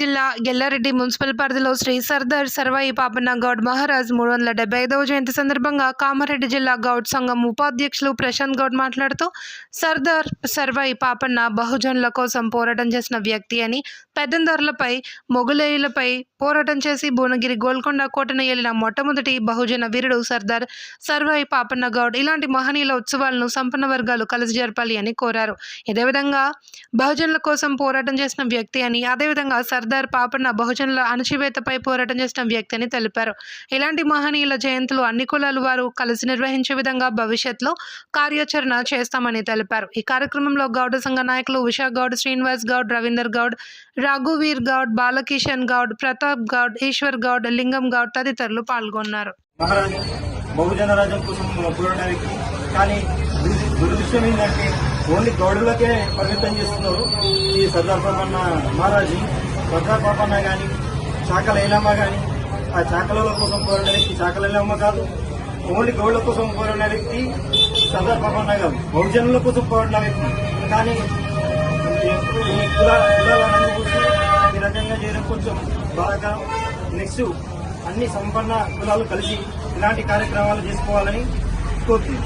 జిల్లా ఎల్లారెడ్డి మున్సిపల్ పరిధిలో శ్రీ సర్దార్ సర్వాయి పాపన్న గౌడ్ మహారాజ్ 375వ జయంతి సందర్భంగా కామారెడ్డి జిల్లా గౌడ్ సంఘం ఉపాధ్యక్షులు ప్రశాంత్ గౌడ్ మాట్లాడుతూ సర్దార్ సర్వాయి పాపన్న బహుజనుల కోసం పోరాటం చేసిన వ్యక్తి అని, పెద్దందారులపై మొగులేయులపై పోరాటం చేసి భువనగిరి గోల్కొండ కోటను ఏలిన మొట్టమొదటి బహుజన వీరుడు సర్దార్ సర్వాయి పాపన్న గౌడ్. ఇలాంటి మహనీయుల ఉత్సవాలను సంపన్న వర్గాలు కలిసి జరపాలి అని కోరారు. ఇదేవిధంగా బహుజనుల కోసం పోరాటం చేసిన వ్యక్తి అని, అదేవిధంగా సర్దార్ పాపన్న బహుజనుల అణచివేతపై పోరాటం చేసిన వ్యక్తి అని తెలిపారు. ఇలాంటి మహనీయుల జయంతులు అన్ని కులాల వారు కలిసి నిర్వహించే విధంగా భవిష్యత్తులో కార్యాచరణ చేస్తామని తెలిపారు. ఈ కార్యక్రమంలో గౌడ సంఘ నాయకులు ఉషా గౌడ్, శ్రీనివాస్ గౌడ్, రవీందర్ గౌడ్, రఘువీర్ గౌడ్, బాలకిషన్ గౌడ్, ప్రతాప్ గౌడ్, ఈశ్వర్ గౌడ్, లింగం గౌడ్ తదితరులు పాల్గొన్నారు. బహుజన రాజ్యం కోసం పోరాడడానికి కానీ దురదృష్టం ఏంటంటే ఓన్లీ గౌడులకే పరిమితం చేస్తున్నారు. ఈ సర్దార్ పాపన్న మహారాజు, సర్దార్ పాపన్న కానీ, చాకల ఐలమ్మ కానీ, ఆ చాకల కోసం పోరాడే వ్యక్తి చాకల ఐలమ్మ కాదు. ఓన్లీ గౌడుల కోసం పోరాడే వ్యక్తి సర్దార్ పాపన్న కాదు, బహుజనుల కోసం పోరాడిన వ్యక్తి. కానీ ఈ కులాలను చూసి ఈ రకంగా చేయడం కొంచెం బాగా. నెక్స్ట్ అన్ని సంపన్న కులాలు కలిసి ఇలాంటి కార్యక్రమాలు చేసుకోవాలని కోరుతుంది.